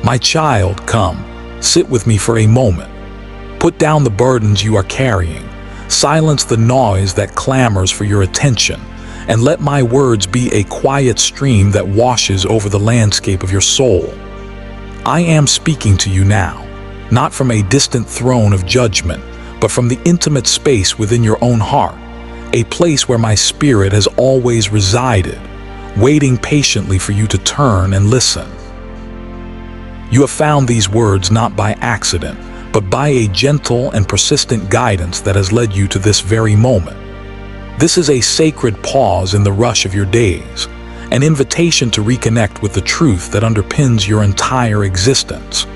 My child, come, sit with me for a moment. Put down the burdens you are carrying. Silence the noise that clamors for your attention, and let my words be a quiet stream that washes over the landscape of your soul. I am speaking to you now, not from a distant throne of judgment, but from the intimate space within your own heart, a place where my spirit has always resided, waiting patiently for you to turn and listen. You have found these words not by accident, but by a gentle and persistent guidance that has led you to this very moment. This is a sacred pause in the rush of your days, an invitation to reconnect with the truth that underpins your entire existence.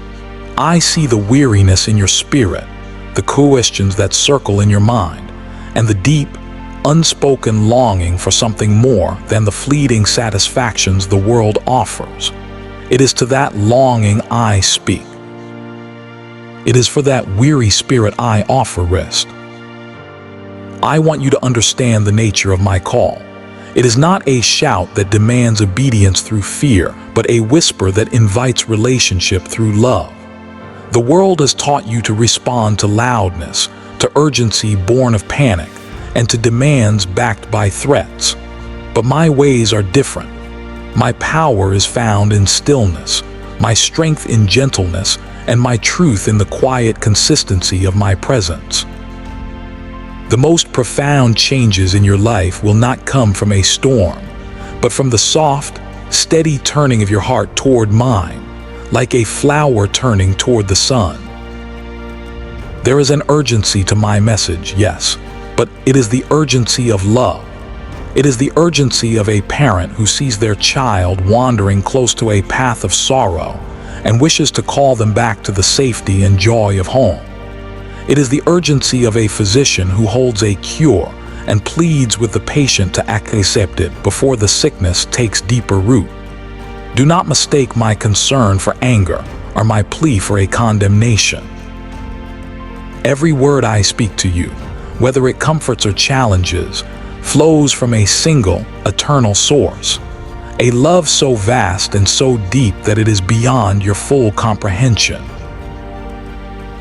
I see the weariness in your spirit, the questions that circle in your mind, and the deep, unspoken longing for something more than the fleeting satisfactions the world offers. It is to that longing I speak. It is for that weary spirit I offer rest. I want you to understand the nature of my call. It is not a shout that demands obedience through fear, but a whisper that invites relationship through love. The world has taught you to respond to loudness, to urgency born of panic, and to demands backed by threats. But my ways are different. My power is found in stillness, my strength in gentleness, and my truth in the quiet consistency of my presence. The most profound changes in your life will not come from a storm, but from the soft, steady turning of your heart toward mine, like a flower turning toward the sun. There is an urgency to my message, yes, but it is the urgency of love. It is the urgency of a parent who sees their child wandering close to a path of sorrow and wishes to call them back to the safety and joy of home. It is the urgency of a physician who holds a cure and pleads with the patient to accept it before the sickness takes deeper root. Do not mistake my concern for anger or my plea for a condemnation. Every word I speak to you, whether it comforts or challenges, flows from a single, eternal source. A love so vast and so deep that it is beyond your full comprehension.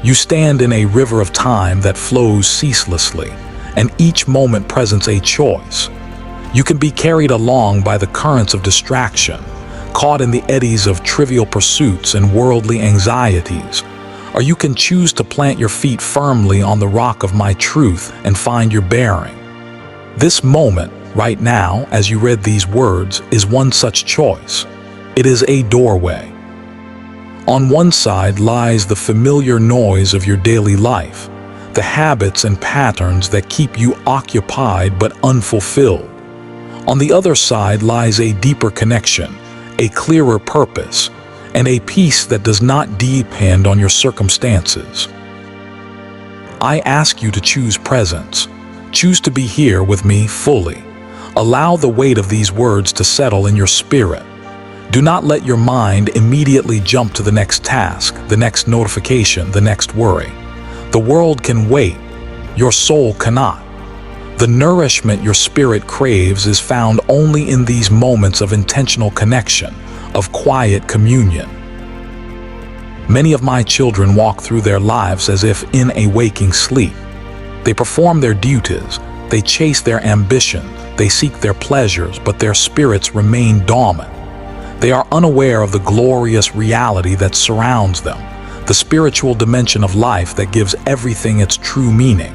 You stand in a river of time that flows ceaselessly, and each moment presents a choice. You can be carried along by the currents of distraction, caught in the eddies of trivial pursuits and worldly anxieties, or you can choose to plant your feet firmly on the rock of my truth and find your bearing. This moment, right now, as you read these words, is one such choice. It is a doorway. On one side lies the familiar noise of your daily life, the habits and patterns that keep you occupied but unfulfilled. On the other side lies a deeper connection, a clearer purpose, and a peace that does not depend on your circumstances. I ask you to choose presence. Choose to be here with me fully. Allow the weight of these words to settle in your spirit. Do not let your mind immediately jump to the next task, the next notification, the next worry. The world can wait. Your soul cannot. The nourishment your spirit craves is found only in these moments of intentional connection, of quiet communion. Many of my children walk through their lives as if in a waking sleep. They perform their duties, they chase their ambition, they seek their pleasures, but their spirits remain dormant. They are unaware of the glorious reality that surrounds them, the spiritual dimension of life that gives everything its true meaning.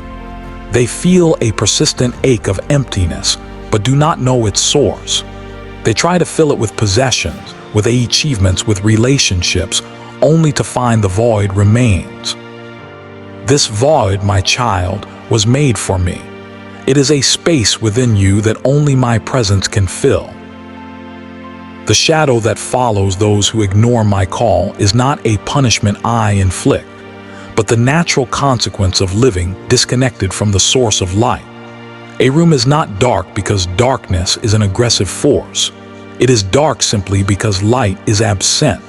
They feel a persistent ache of emptiness, but do not know its source. They try to fill it with possessions, with achievements, with relationships, only to find the void remains. This void, my child, was made for me. It is a space within you that only my presence can fill. The shadow that follows those who ignore my call is not a punishment I inflict, but the natural consequence of living disconnected from the source of light. A room is not dark because darkness is an aggressive force. It is dark simply because light is absent.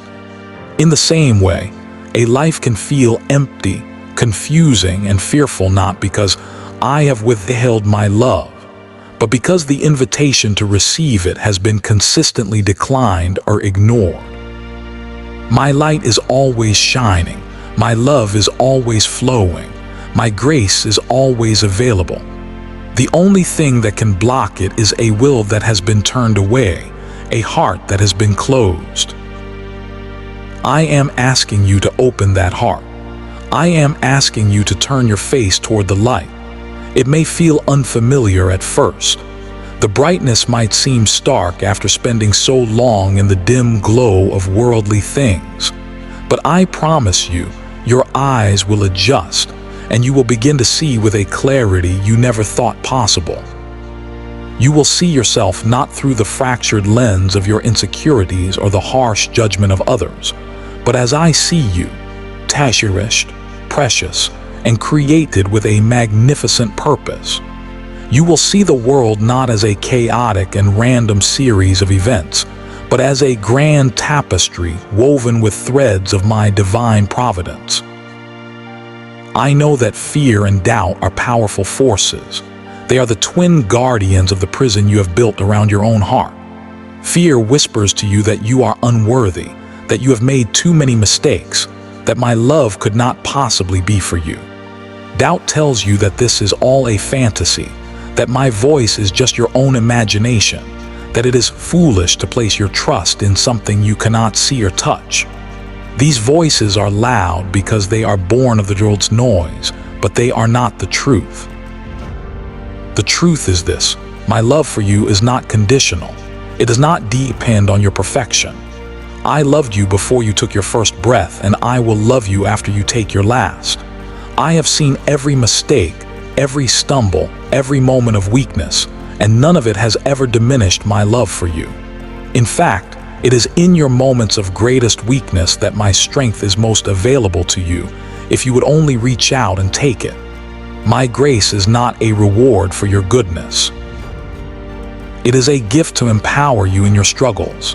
In the same way, a life can feel empty, confusing, and fearful not because I have withheld my love, but because the invitation to receive it has been consistently declined or ignored. My light is always shining. My love is always flowing. My grace is always available. The only thing that can block it is a will that has been turned away, a heart that has been closed. I am asking you to open that heart. I am asking you to turn your face toward the light. It may feel unfamiliar at first. The brightness might seem stark after spending so long in the dim glow of worldly things. But I promise you, your eyes will adjust, and you will begin to see with a clarity you never thought possible. You will see yourself not through the fractured lens of your insecurities or the harsh judgment of others, but as I see you, cherished, precious, and created with a magnificent purpose. You will see the world not as a chaotic and random series of events, but as a grand tapestry woven with threads of my divine providence. I know that fear and doubt are powerful forces. They are the twin guardians of the prison you have built around your own heart. Fear whispers to you that you are unworthy, that you have made too many mistakes, that my love could not possibly be for you. Doubt tells you that this is all a fantasy, that my voice is just your own imagination, that it is foolish to place your trust in something you cannot see or touch. These voices are loud because they are born of the world's noise, but they are not the truth. The truth is this: my love for you is not conditional. It does not depend on your perfection. I loved you before you took your first breath, and I will love you after you take your last. I have seen every mistake, every stumble, every moment of weakness, and none of it has ever diminished my love for you. In fact, it is in your moments of greatest weakness that my strength is most available to you, if you would only reach out and take it. My grace is not a reward for your goodness. It is a gift to empower you in your struggles.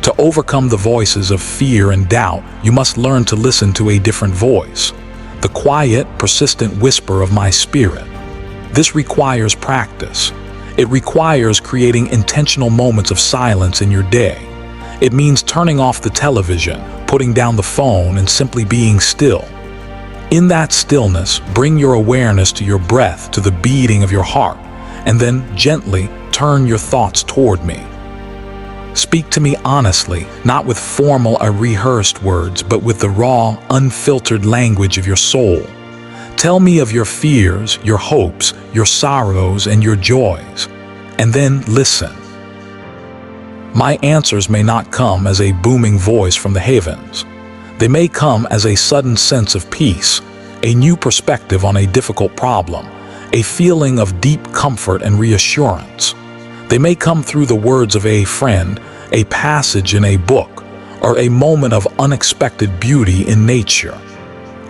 To overcome the voices of fear and doubt, you must learn to listen to a different voice, the quiet, persistent whisper of my spirit. This requires practice. It requires creating intentional moments of silence in your day. It means turning off the television, putting down the phone, and simply being still. In that stillness, bring your awareness to your breath, to the beating of your heart, and then gently turn your thoughts toward me. Speak to me honestly, not with formal or rehearsed words, but with the raw, unfiltered language of your soul. Tell me of your fears, your hopes, your sorrows, and your joys, and then listen. My answers may not come as a booming voice from the heavens. They may come as a sudden sense of peace, a new perspective on a difficult problem, a feeling of deep comfort and reassurance. They may come through the words of a friend, a passage in a book, or a moment of unexpected beauty in nature.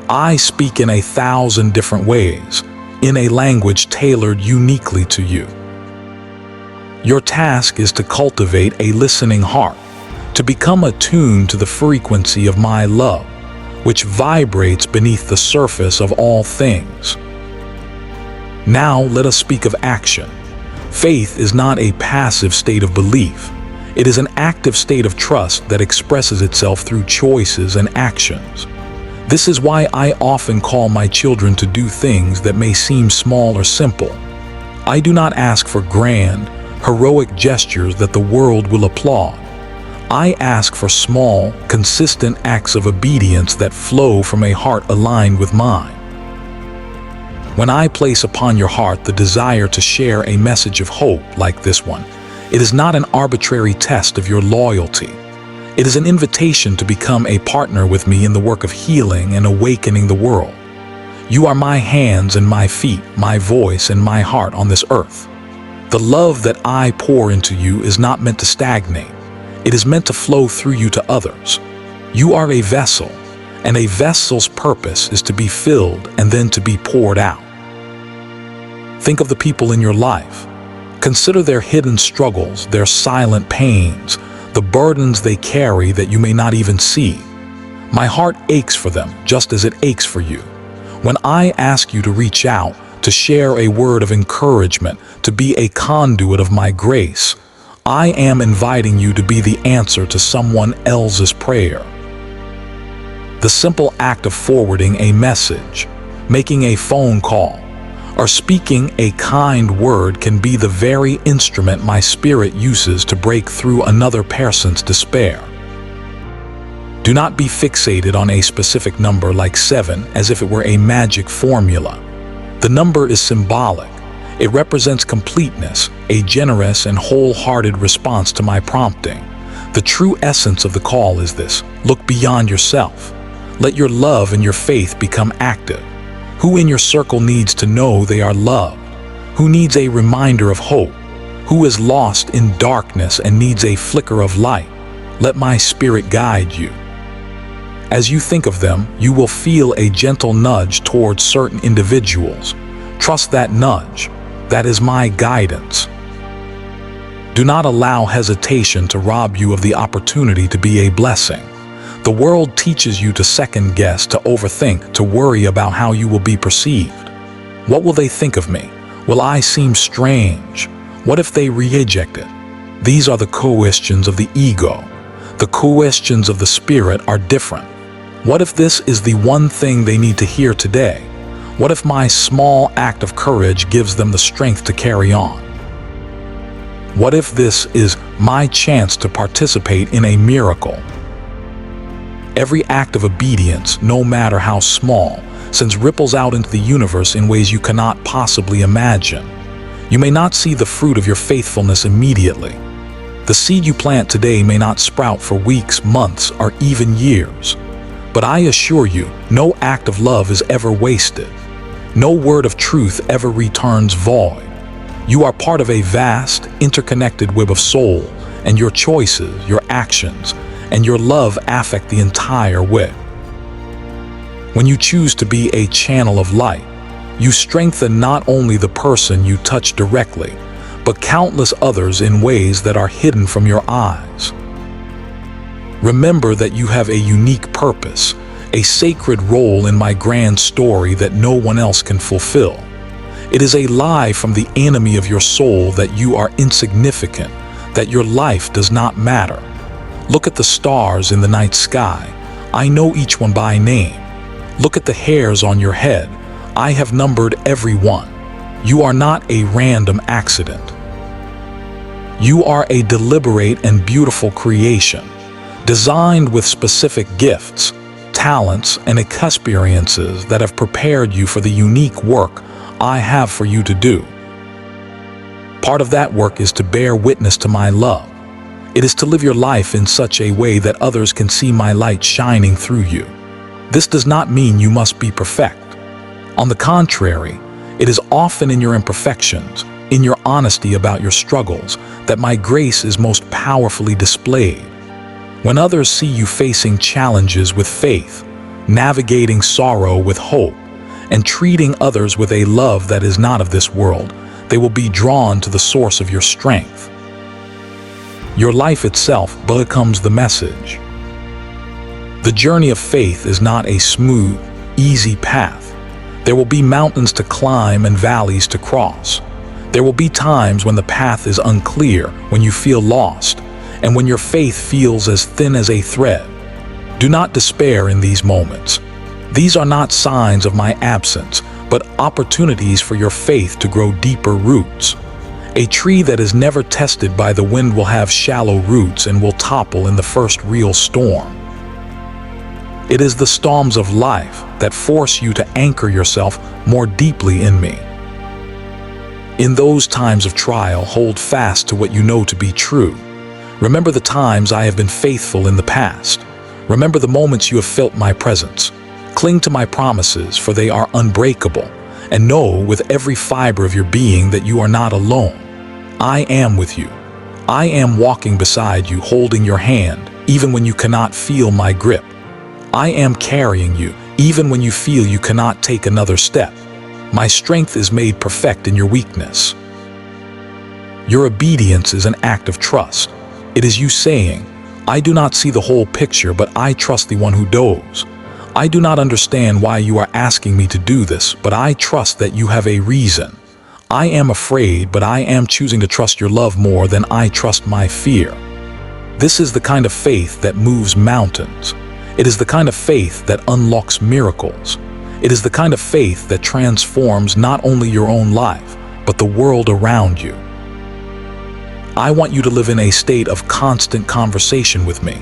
I speak in 1,000 different ways, in a language tailored uniquely to you. Your task is to cultivate a listening heart, to become attuned to the frequency of my love, which vibrates beneath the surface of all things. Now let us speak of action. Faith is not a passive state of belief. It is an active state of trust that expresses itself through choices and actions. This is why I often call my children to do things that may seem small or simple. I do not ask for grand, heroic gestures that the world will applaud. I ask for small, consistent acts of obedience that flow from a heart aligned with mine. When I place upon your heart the desire to share a message of hope like this one, it is not an arbitrary test of your loyalty. It is an invitation to become a partner with me in the work of healing and awakening the world. You are my hands and my feet, my voice and my heart on this earth. The love that I pour into you is not meant to stagnate. It is meant to flow through you to others. You are a vessel, and a vessel's purpose is to be filled and then to be poured out. Think of the people in your life. Consider their hidden struggles, their silent pains, the burdens they carry that you may not even see. My heart aches for them just as it aches for you. When I ask you to reach out, to share a word of encouragement, to be a conduit of my grace, I am inviting you to be the answer to someone else's prayer. The simple act of forwarding a message, making a phone call, or speaking a kind word can be the very instrument my spirit uses to break through another person's despair. Do not be fixated on a specific number like 7 as if it were a magic formula. The number is symbolic. It represents completeness, a generous and wholehearted response to my prompting. The true essence of the call is this: look beyond yourself. Let your love and your faith become active. Who in your circle needs to know they are loved? Who needs a reminder of hope? Who is lost in darkness and needs a flicker of light? Let my spirit guide you. As you think of them, you will feel a gentle nudge towards certain individuals. Trust that nudge. That is my guidance. Do not allow hesitation to rob you of the opportunity to be a blessing. The world teaches you to second guess, to overthink, to worry about how you will be perceived. What will they think of me? Will I seem strange? What if they reject it? These are the questions of the ego. The questions of the spirit are different. What if this is the one thing they need to hear today? What if my small act of courage gives them the strength to carry on? What if this is my chance to participate in a miracle? Every act of obedience, no matter how small, sends ripples out into the universe in ways you cannot possibly imagine. You may not see the fruit of your faithfulness immediately. The seed you plant today may not sprout for weeks, months, or even years. But I assure you, no act of love is ever wasted. No word of truth ever returns void. You are part of a vast, interconnected web of soul, and your choices, your actions, and your love affect the entire web. When you choose to be a channel of light, you strengthen not only the person you touch directly, but countless others in ways that are hidden from your eyes. Remember that you have a unique purpose, a sacred role in my grand story that no one else can fulfill. It is a lie from the enemy of your soul that you are insignificant, that your life does not matter. Look at the stars in the night sky. I know each one by name. Look at the hairs on your head. I have numbered every one. You are not a random accident. You are a deliberate and beautiful creation, designed with specific gifts, talents, and experiences that have prepared you for the unique work I have for you to do. Part of that work is to bear witness to my love. It is to live your life in such a way that others can see my light shining through you. This does not mean you must be perfect. On the contrary, it is often in your imperfections, in your honesty about your struggles, that my grace is most powerfully displayed. When others see you facing challenges with faith, navigating sorrow with hope, and treating others with a love that is not of this world, they will be drawn to the source of your strength. Your life itself becomes the message. The journey of faith is not a smooth, easy path. There will be mountains to climb and valleys to cross. There will be times when the path is unclear, when you feel lost, and when your faith feels as thin as a thread. Do not despair in these moments. These are not signs of my absence, but opportunities for your faith to grow deeper roots. A tree that is never tested by the wind will have shallow roots and will topple in the first real storm. It is the storms of life that force you to anchor yourself more deeply in me. In those times of trial, hold fast to what you know to be true. Remember the times I have been faithful in the past. Remember the moments you have felt my presence. Cling to my promises, for they are unbreakable, and know with every fiber of your being that you are not alone. I am with you. I am walking beside you, holding your hand, even when you cannot feel my grip. I am carrying you, even when you feel you cannot take another step. My strength is made perfect in your weakness. Your obedience is an act of trust. It is you saying, I do not see the whole picture, but I trust the one who does. I do not understand why you are asking me to do this, but I trust that you have a reason. I am afraid, but I am choosing to trust your love more than I trust my fear. This is the kind of faith that moves mountains. It is the kind of faith that unlocks miracles. It is the kind of faith that transforms not only your own life, but the world around you. I want you to live in a state of constant conversation with me.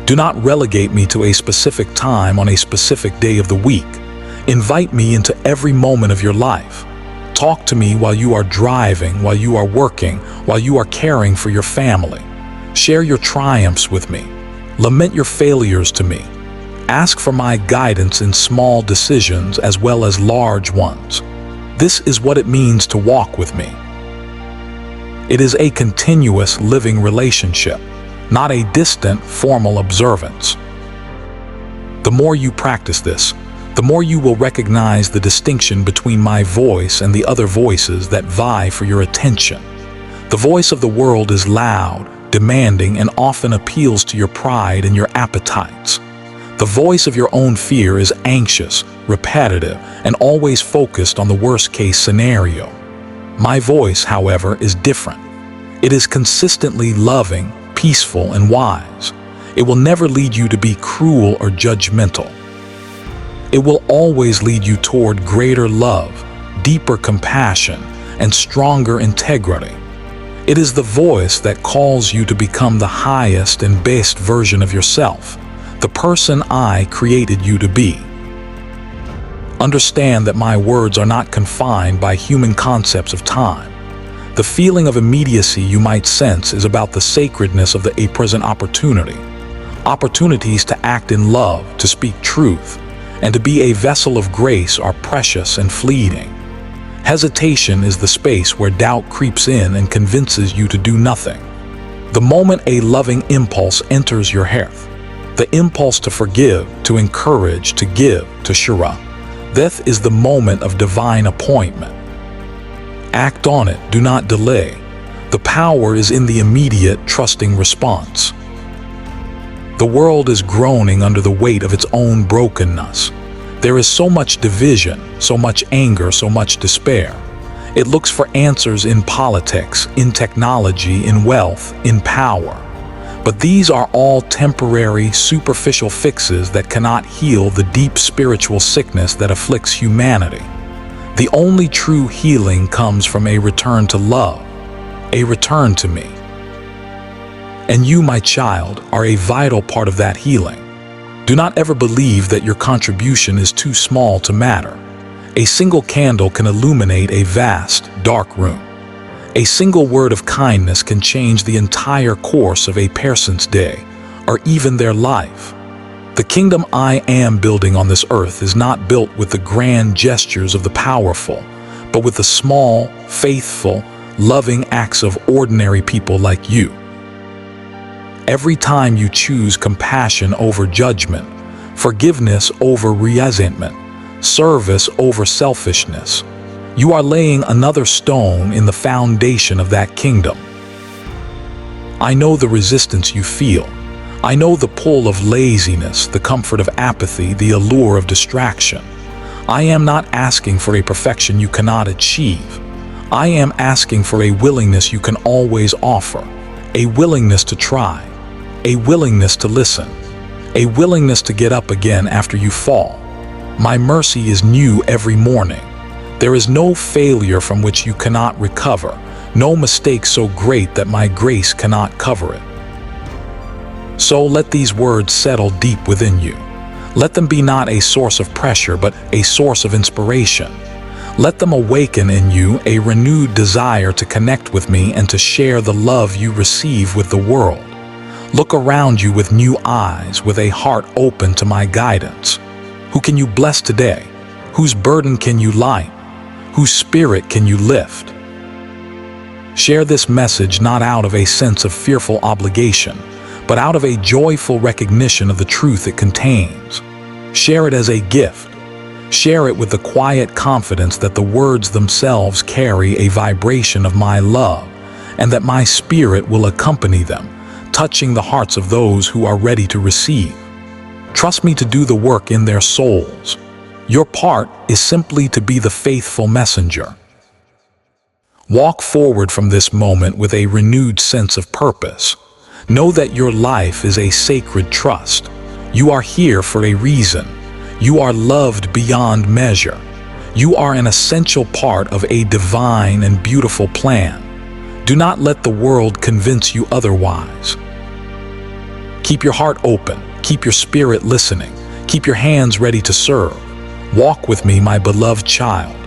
Do not relegate me to a specific time on a specific day of the week. Invite me into every moment of your life. Talk to me while you are driving, while you are working, while you are caring for your family. Share your triumphs with me. Lament your failures to me. Ask for my guidance in small decisions as well as large ones. This is what it means to walk with me. It is a continuous living relationship, not a distant formal observance. The more you practice this, the more you will recognize the distinction between my voice and the other voices that vie for your attention. The voice of the world is loud, demanding, and often appeals to your pride and your appetites. The voice of your own fear is anxious, repetitive, and always focused on the worst-case scenario. My voice, however, is different. It is consistently loving, peaceful, and wise. It will never lead you to be cruel or judgmental. It will always lead you toward greater love, deeper compassion, and stronger integrity. It is the voice that calls you to become the highest and best version of yourself, the person I created you to be. Understand that my words are not confined by human concepts of time. The feeling of immediacy you might sense is about the sacredness of a present opportunity. Opportunities to act in love, to speak truth, and to be a vessel of grace are precious and fleeting. Hesitation is the space where doubt creeps in and convinces you to do nothing. The moment a loving impulse enters your heart, the impulse to forgive, to encourage, to give, to share, that is the moment of divine appointment. Act on it, do not delay. The power is in the immediate, trusting response. The world is groaning under the weight of its own brokenness. There is so much division, so much anger, so much despair. It looks for answers in politics, in technology, in wealth, in power. But these are all temporary, superficial fixes that cannot heal the deep spiritual sickness that afflicts humanity. The only true healing comes from a return to love, a return to me. And you, my child, are a vital part of that healing. Do not ever believe that your contribution is too small to matter. A single candle can illuminate a vast, dark room. A single word of kindness can change the entire course of a person's day, or even their life. The kingdom I am building on this earth is not built with the grand gestures of the powerful, but with the small, faithful, loving acts of ordinary people like you. Every time you choose compassion over judgment, forgiveness over resentment, service over selfishness, you are laying another stone in the foundation of that kingdom. I know the resistance you feel. I know the pull of laziness, the comfort of apathy, the allure of distraction. I am not asking for a perfection you cannot achieve. I am asking for a willingness you can always offer, a willingness to try, a willingness to listen, a willingness to get up again after you fall. My mercy is new every morning. There is no failure from which you cannot recover, no mistake so great that my grace cannot cover it. So let these words settle deep within you. Let them be not a source of pressure, but a source of inspiration. Let them awaken in you a renewed desire to connect with me and to share the love you receive with the world. Look around you with new eyes, with a heart open to my guidance. Who can you bless today? Whose burden can you light? Whose spirit can you lift? Share this message not out of a sense of fearful obligation, but out of a joyful recognition of the truth it contains. Share it as a gift. Share it with the quiet confidence that the words themselves carry a vibration of my love, and that my spirit will accompany them, touching the hearts of those who are ready to receive. Trust me to do the work in their souls. Your part is simply to be the faithful messenger. Walk forward from this moment with a renewed sense of purpose. Know that your life is a sacred trust. You are here for a reason. You are loved beyond measure. You are an essential part of a divine and beautiful plan. Do not let the world convince you otherwise. Keep your heart open. Keep your spirit listening. Keep your hands ready to serve. Walk with me, my beloved child.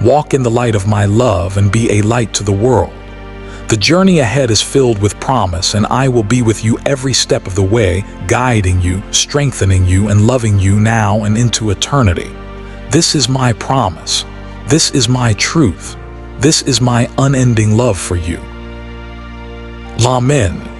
Walk in the light of my love and be a light to the world. The journey ahead is filled with promise, and I will be with you every step of the way, guiding you, strengthening you, and loving you now and into eternity. This is my promise. This is my truth. This is my unending love for you. Amen.